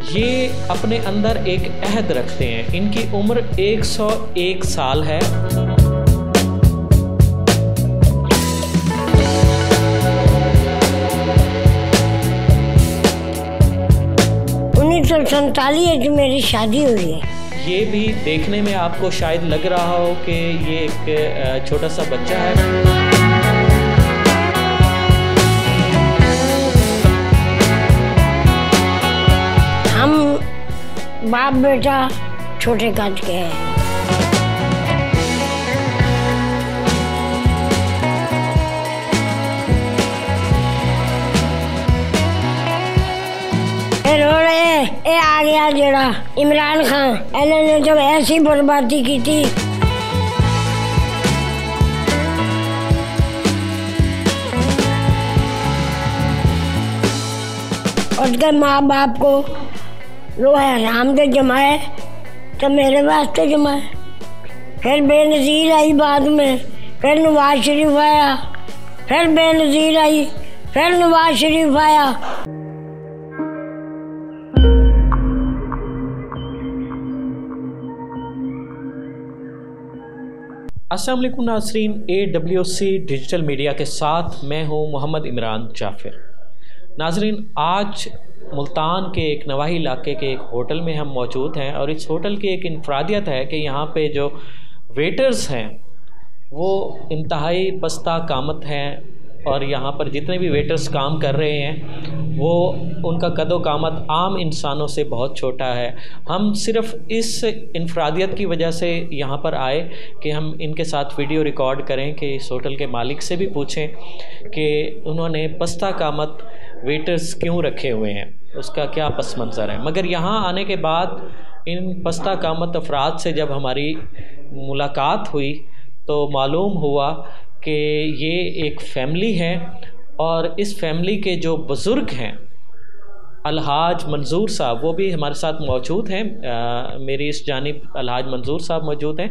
ये अपने अंदर एक अहद रखते हैं। इनकी उम्र 101 साल है। 1947 में मेरी शादी हुई है। ये भी देखने में आपको शायद लग रहा हो कि ये एक छोटा सा बच्चा है। हम बाप बेटा छोटे कद के हैं। ए आ गया जेड़ा इमरान खान, इन्होंने जब ऐसी बर्बादी की थी। उसके माँ बाप को वो हराम से जमाए तो मेरे वास्ते जमाए। फिर बेनज़ीर आई, बाद में फिर नवाज शरीफ आया, फिर बेनज़ीर आई, फिर नवाज शरीफ आया। अस्सलाम वालेकुम नाज़रीन, AWC डिजिटल मीडिया के साथ मैं हूं मोहम्मद इमरान जाफ़िर। नाज़रीन, आज मुल्तान के एक नवाही इलाके के एक होटल में हम मौजूद हैं और इस होटल की एक इनफरादियत है कि यहाँ पे जो वेटर्स हैं वो इंतहाई पस्ता कामत हैं और यहाँ पर जितने भी वेटर्स काम कर रहे हैं वो उनका कदो कामत आम इंसानों से बहुत छोटा है। हम सिर्फ इस इनफरादियत की वजह से यहाँ पर आए कि हम इनके साथ वीडियो रिकॉर्ड करें कि इस होटल के मालिक से भी पूछें कि उन्होंने पस्ता कामत वेटर्स क्यों रखे हुए हैं, उसका क्या पस मंज़र है। मगर यहाँ आने के बाद इन पस्ता कामत अफराद से जब हमारी मुलाकात हुई तो मालूम हुआ कि ये एक फ़ैमिली है और इस फैमिली के जो बुज़ुर्ग हैं अलहाज मंजूर साहब, वो भी हमारे साथ मौजूद हैं। मेरी इस जानिब अलहाज मंजूर साहब मौजूद हैं।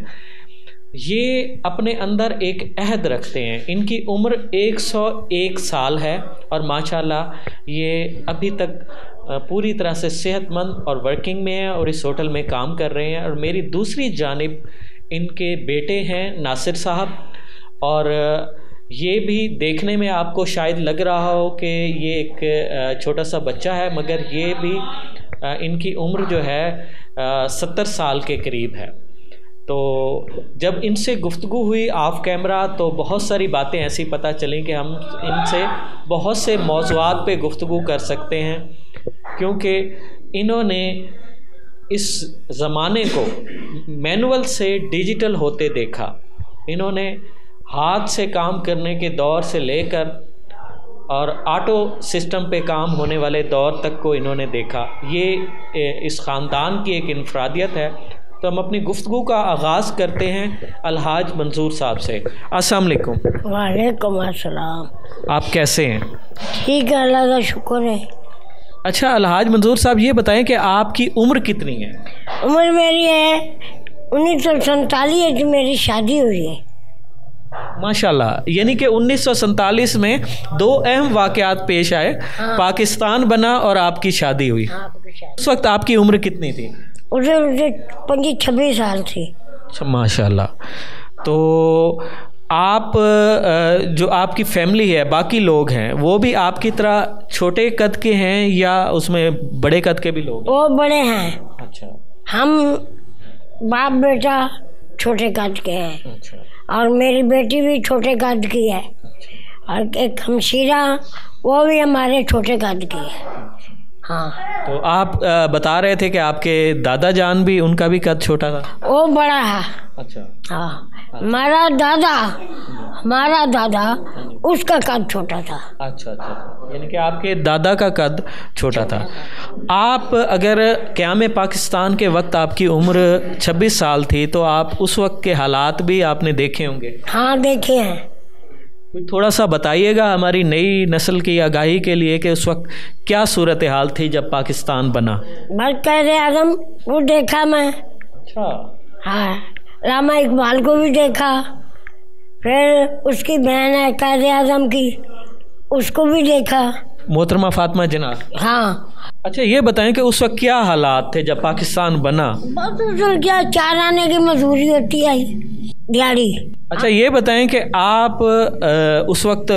ये अपने अंदर एक अहद रखते हैं। इनकी उम्र 101 साल है और माशाल्लाह ये अभी तक पूरी तरह से सेहतमंद और वर्किंग में है और इस होटल में काम कर रहे हैं। और मेरी दूसरी जानिब इनके बेटे हैं नासिर साहब, और ये भी देखने में आपको शायद लग रहा हो कि ये एक छोटा सा बच्चा है, मगर ये भी इनकी उम्र जो है 70 साल के करीब है। तो जब इनसे गुफ्तगू हुई ऑफ कैमरा तो बहुत सारी बातें ऐसी पता चली कि हम इनसे बहुत से मौज़ूआत पे गुफ्तगू कर सकते हैं, क्योंकि इन्होंने इस ज़माने को मैनुअल से डिजिटल होते देखा। इन्होंने हाथ से काम करने के दौर से लेकर और ऑटो सिस्टम पे काम होने वाले दौर तक को इन्होंने देखा। ये इस ख़ानदान की एक इनफरादियत है। तो हम अपनी गुफ्तगू का आगाज़ करते हैं अलहाज मंजूर साहब से। अस्सलाम वालेकुम। वालेकुम अस्सलाम। आप कैसे हैं? ठीक है, अल्लाह का शुक्र है। अच्छा अलहाज मंजूर साहब, ये बताएं कि आपकी उम्र कितनी है? उम्र मेरी है 1947 में मेरी शादी हुई है। माशाल्लाह, यानी कि 1947 में दो अहम वाक़यात पेश आए। हाँ। पाकिस्तान बना और आपकी शादी हुई। हाँ, उस वक्त आपकी उम्र कितनी थी? उसे 25-26 साल थी। अच्छा माशाल्लाह। तो आप जो आपकी फैमिली है, बाकी लोग हैं, वो भी आपकी तरह छोटे कद के हैं या उसमें बड़े कद के भी लोग हैं? वो बड़े हैं। अच्छा। हम बाप बेटा छोटे कद के हैं। अच्छा। और मेरी बेटी भी छोटे कद की है। और एक हमशीरा, वो भी हमारे छोटे कद की है। हाँ। तो आप बता रहे थे कि आपके दादा जान भी, उनका भी कद छोटा था? वो बड़ा है। अच्छा। हाँ, हमारा दादा उसका कद छोटा था। अच्छा अच्छा, यानी कि आपके दादा का कद छोटा था। आप अगर क़याम पाकिस्तान के वक्त आपकी उम्र 26 साल थी तो आप उस वक्त के हालात भी आपने देखे होंगे? हाँ, देखे हैं। थोड़ा सा बताइएगा हमारी नई नस्ल की आगाही के लिए कि उस वक्त क्या सूरत हाल थी जब पाकिस्तान बना? बस क़ायदे आज़म को देखा मैं। अच्छा। हाँ, रामा इकबाल को भी देखा, फिर उसकी बहन है क़ायदे आज़म की, उसको भी देखा। मोहतरमा फातिमा जिन्ना। हाँ। अच्छा ये बताएं कि उस वक्त क्या हालात थे जब पाकिस्तान बना? बस उस वक्त क्या, 4 आने की मजदूरी होती है दिहाड़ी। अच्छा ये बताएं कि आप उस वक्त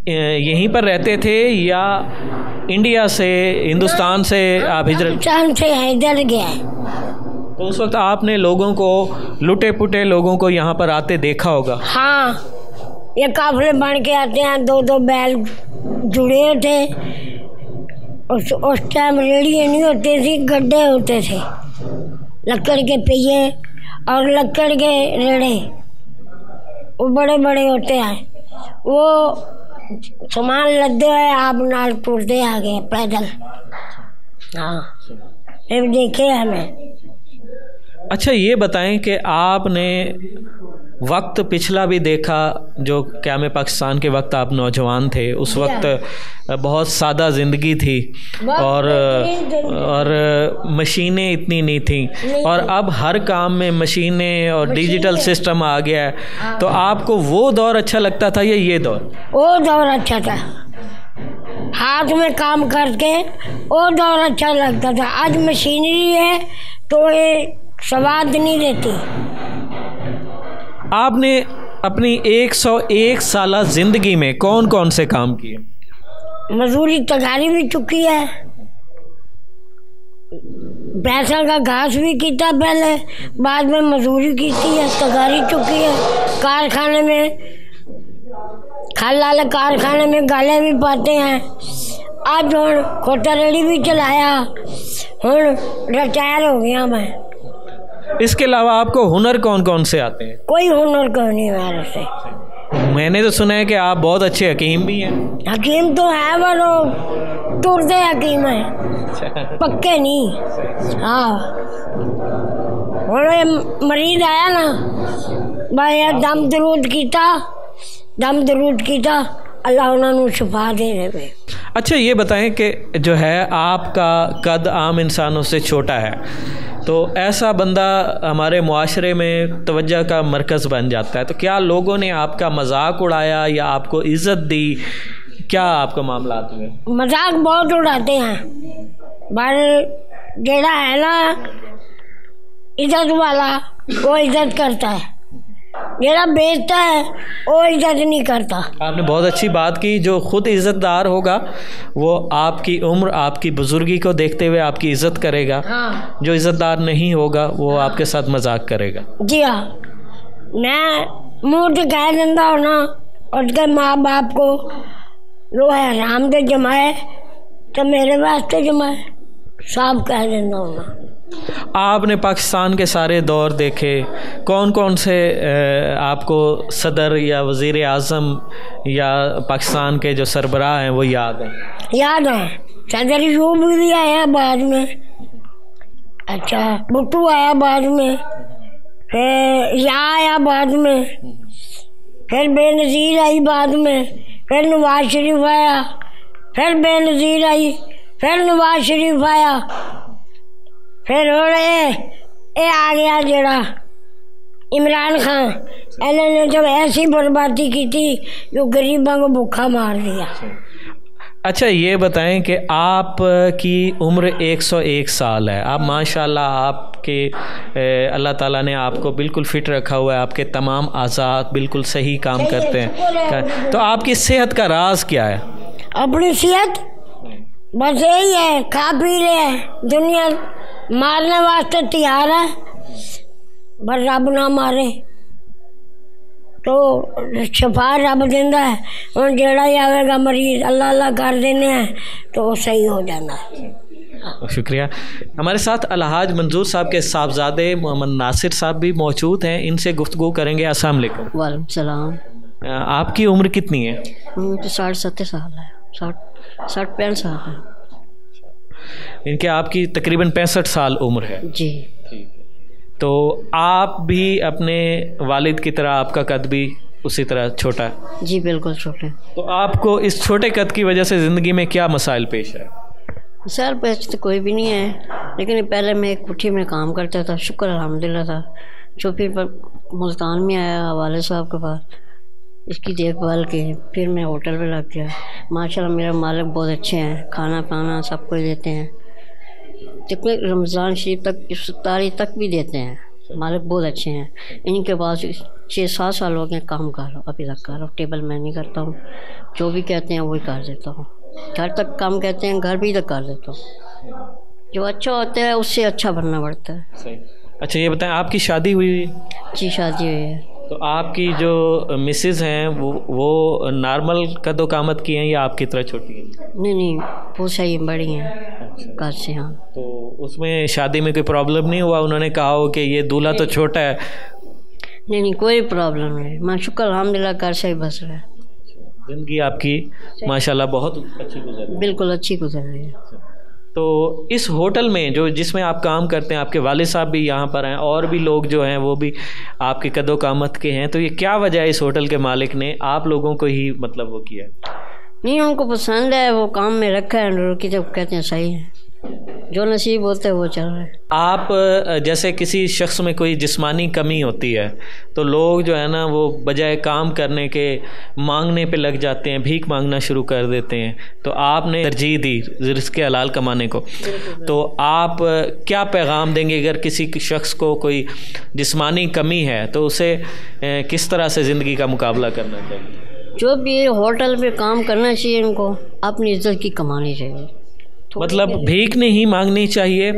यहीं पर रहते थे या इंडिया से, हिंदुस्तान से आप हिजरत? हिंदुस्तान से इधर गया। तो उस वक्त आपने लोगों को, लुटे पुटे लोगों को यहाँ पर आते देखा होगा? हाँ, ये काफले बन के आते हैं, 2-2 बैल जुड़े होते। उस टाइम रेडियो नहीं होते थे, गड्ढे होते थे, लकड़ के पहिए और लकड़ के रेड़े, वो बड़े बड़े होते हैं। वो सामान लदे हुए आप नाल टूटते आ गए पैदल। हाँ, फिर देखे हमें। अच्छा ये बताएं कि आपने वक्त पिछला भी देखा, जो क़याम पाकिस्तान के वक्त आप नौजवान थे, उस वक्त बहुत सादा ज़िंदगी थी और मशीनें इतनी नहीं थी, और अब हर काम में मशीनें और डिजिटल सिस्टम आ गया है। तो आपको वो दौर अच्छा लगता था या ये दौर? वो दौर अच्छा था, हाथ में काम करके वो दौर अच्छा लगता था। आज मशीनरी है तो ये स्वाद नहीं देती। आपने अपनी 101 साला ज़िंदगी में कौन कौन से काम किए? मजदूरी तगारी भी चुकी है, भैंसा का घास भी कीता पहले, बाद में मजदूरी की है, तगारी चुकी है। कारखाने में, खाल वाले कारखाने में गाले भी पाते हैं। आज हूँ खोटा रेडी भी चलाया, हूँ रिटायर हो गया मैं। इसके अलावा आपको हुनर कौन कौन से आते हैं? कोई हुनर को नहीं मेरे से। मैंने तो सुना है कि आप बहुत अच्छे हकीम भी हैं। हकीम तो है, पर वो टूटते हकीम है, पक्के नहीं। हाँ, और मरीज आया ना भाई, दम दरूद कीता, अल्लाह उन्होंने शिफा दे रहे। अच्छा ये बताएं कि जो है आपका कद आम इंसानों से छोटा है, तो ऐसा बंदा हमारे मुआशरे में तवज्जो का मरकज़ बन जाता है, तो क्या लोगों ने आपका मजाक उड़ाया या आपको इज़्ज़त दी? क्या आपका मामला हुए? मजाक बहुत उड़ाते हैं, पर जेड़ा है ना इज्जत वाला वो इज्जत करता है, जेड़ा बेचता है वो इज्जत नहीं करता। आपने बहुत अच्छी बात की, जो खुद इज़्ज़तदार होगा वो आपकी उम्र, आपकी बुजुर्गी को देखते हुए आपकी इज़्ज़त करेगा। हाँ। जो इज़्ज़तदार नहीं होगा वो आपके साथ मजाक करेगा। जी हाँ, मैं मुँह से कह देता हूँ ना, उसके माँ बाप को वो है हराम से जमाए तो मेरे वास्ते जमाए, साफ कह देता हूँ ना। आपने पाकिस्तान के सारे दौर देखे, कौन कौन से आपको सदर या वज़ीर आज़म या पाकिस्तान के जो सरबराह हैं वो याद हैं? याद है, सदर यूब भी आया बाद में, अच्छा भुट्टो आया बाद में, फिर या आया बाद में, फिर बेनज़ीर आई बाद में, फिर नवाज शरीफ आया, फिर बेनज़ीर आई, फिर नवाज शरीफ आया, फिर हो रहे आ गया जड़ा इमरान खान। इन्होंने जब ऐसी बर्बादी की थी जो गरीबों को भूखा मार दिया। अच्छा ये बताएं कि आपकी उम्र 101 साल है, आप माशाल्लाह, आपके अल्लाह ताला ने आपको बिल्कुल फिट रखा हुआ है, आपके तमाम आज़ाद बिल्कुल सही काम करते हैं, तो आपकी सेहत का राज क्या है? अपनी सेहत बस यही है, खा पी रहे हैं, दुनिया मारने वास्ते तैयार है, पर रब ना मारे तो शफा रब देंदा है। और जेड़ा आवेगा मरीज अल्लाह अल्लाह कर देने हैं तो वो सही हो जाना है। शुक्रिया। हमारे साथ अलहाज मंजूर साहब के साहबजादे मोहम्मद नासिर साहब भी मौजूद हैं, इनसे गुफ्तगू करेंगे। अस्सलाम वालेकुम। वालेकुम सलाम। आपकी उम्र कितनी है? तो 60-70 साल है, 60-65 साल है। इनके आपकी तकरीबन 65 साल उम्र है जी। तो आप भी अपने वालिद की तरह, आपका कद भी उसी तरह छोटा है? जी बिल्कुल छोटे। तो आपको इस छोटे कद की वजह से ज़िंदगी में क्या मसाइल पेश है? मसाइल पेश तो कोई भी नहीं है, लेकिन पहले मैं एक कुठी में काम करता था, शुक्र अल्हम्दुलिल्लाह था। जो फिर मुल्तान में आया वाले साहब के पास, इसकी देखभाल की। फिर मैं होटल पे लग गया। माशाल्लाह मेरा मालिक बहुत अच्छे हैं, खाना पाना सब कुछ देते हैं, तक रमज़ान शरीफ तक, इफ्तारी तक भी देते हैं। मालिक बहुत अच्छे हैं। इनके पास 6-7 साल हो गए काम कर रहा हूँ, अभी तक कर रहा हूँ। टेबल मैं नहीं करता हूँ, जो भी कहते हैं वही कर देता हूँ। घर तक काम कहते हैं, घर भी तक कर देता हूँ। जो अच्छा होता है उससे अच्छा बनना पड़ता है। सही। अच्छा ये बताएं, आपकी शादी हुई? जी शादी हुई है। तो आपकी जो मिसेज़ हैं वो नॉर्मल कदो कामत की हैं या आपकी तरह छोटी हैं? नहीं वो सही बड़ी हैं। अच्छा। घर से। हाँ। तो उसमें शादी में कोई प्रॉब्लम नहीं हुआ? उन्होंने कहा हो कि ये दूल्हा तो छोटा है? नहीं कोई प्रॉब्लम नहीं। मैं शुक्र अल्हम्दुलिल्लाह घर से ही बस रहा है। ज़िंदगी आपकी माशाल्लाह बहुत अच्छी गुजर रही है। बिल्कुल अच्छी गुजर रही है। तो इस होटल में जो जिसमें आप काम करते हैं, आपके वालिद साहब भी यहाँ पर हैं और भी लोग जो हैं वो भी आपकी कदो कामत के हैं, तो ये क्या वजह है इस होटल के मालिक ने आप लोगों को ही मतलब वो किया? नहीं उनको पसंद है, वो काम में रखा है कि जब कहते हैं सही है, जो नसीब होता है वो चल रहा है। आप जैसे किसी शख्स में कोई जिस्मानी कमी होती है तो लोग जो है ना वो बजाय काम करने के मांगने पे लग जाते हैं, भीख मांगना शुरू कर देते हैं। तो आपने तरजीह दी रिज़्क़ हलाल कमाने को। तो आप क्या पैगाम देंगे अगर किसी शख्स को कोई जिस्मानी कमी है तो उसे किस तरह से ज़िंदगी का मुकाबला करना चाहिए? जो भी होटल पे काम करना चाहिए, इनको अपनी इज्जत की कमानी चाहिए। मतलब भीख नहीं मांगनी चाहिए,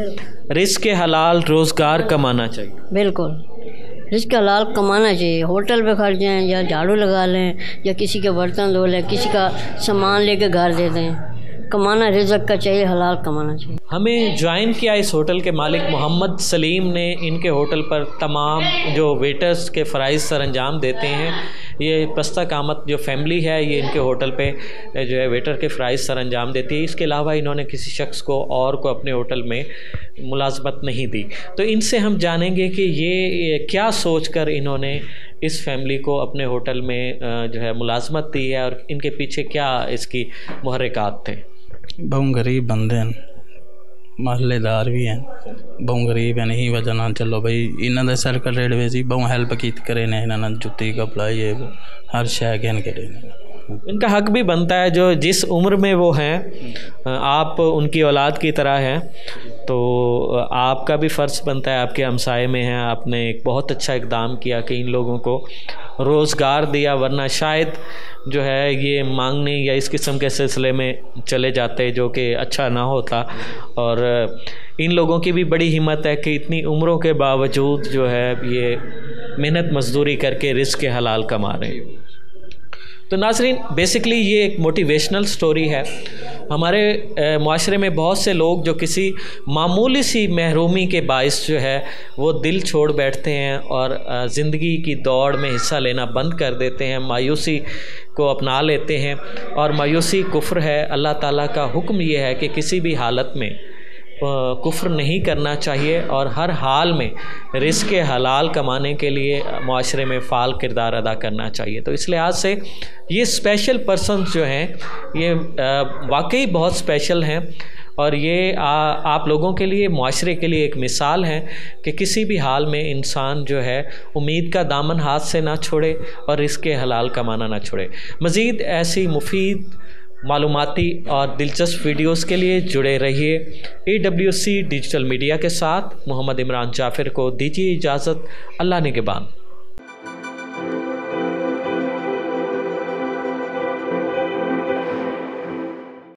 रिज़्क़ हलाल रोज़गार कमाना चाहिए। बिल्कुल रिज़्क़ हलाल कमाना चाहिए। होटल पे खर्च जाएँ या झाड़ू लगा लें या किसी के बर्तन धो लें, किसी का सामान लेके घर दे दें, कमाना रिज़्क़ का चाहिए, हलाल कमाना चाहिए। हमें ज्वाइन किया इस होटल के मालिक मोहम्मद सलीम ने। इनके होटल पर तमाम जो वेटर्स के फ़राइज़ सरअंजाम देते हैं, ये पस्ता कामत जो फैमिली है ये इनके होटल पे जो है वेटर के फ़राइज़ सरअंजाम देती है। इसके अलावा इन्होंने किसी शख्स को और को अपने होटल में मुलाज़मत नहीं दी। तो इनसे हम जानेंगे कि ये क्या सोचकर इन्होंने इस फैमिली को अपने होटल में जो है मुलाज़मत दी है और इनके पीछे क्या इसकी मुहर्रिकात थे। बहुत गरीब बंदे हैं, महल्लेदार भी हैं, बहुत गरीब हैं, नहीं वजह ना चलो भाई इन्होंने सर्कल रेडवे से बहुत हेल्प की करे ने, इन्होंने जुत्ती कपड़ा ये वो हर शय के इनके इनका हक भी बनता है। जो जिस उम्र में वो हैं, आप उनकी औलाद की तरह हैं, तो आपका भी फ़र्ज़ बनता है, आपके हमसाए में हैं, आपने एक बहुत अच्छा इक़दाम किया कि इन लोगों को रोज़गार दिया, वरना शायद जो है ये मांगने या इस किस्म के सिलसिले में चले जाते जो कि अच्छा ना होता। और इन लोगों की भी बड़ी हिम्मत है कि इतनी उम्रों के बावजूद जो है ये मेहनत मजदूरी करके रिज़्क़ हलाल कमा रहे हैं। तो नाज़रीन बेसिकली ये एक मोटिवेशनल स्टोरी है। हमारे माशरे में बहुत से लोग जो किसी मामूली सी महरूमी के बाइस जो है वो दिल छोड़ बैठते हैं और ज़िंदगी की दौड़ में हिस्सा लेना बंद कर देते हैं, मायूसी को अपना लेते हैं। और मायूसी कुफ्र है। अल्लाह ताला का हुक्म ये है कि किसी भी हालत में कुफ्र नहीं करना चाहिए और हर हाल में रिज़्क़ हलाल कमाने के लिए माशरे में फ़ाल किरदार अदा करना चाहिए। तो इस लिहाज से ये स्पेशल पर्सन्स जो हैं ये वाकई बहुत स्पेशल हैं और ये आप लोगों के लिए, माशरे के लिए एक मिसाल है कि किसी भी हाल में इंसान जो है उम्मीद का दामन हाथ से ना छोड़े और रिज़्क़ हलाल कमाना ना छोड़े। मज़ीद ऐसी मुफीद मालूमाती और दिलचस्प वीडियोस के लिए जुड़े रहिए AWC डिजिटल मीडिया के साथ। मोहम्मद इमरान जाफ़िर को दीजिए इजाज़त। अल्लाह निगहबान।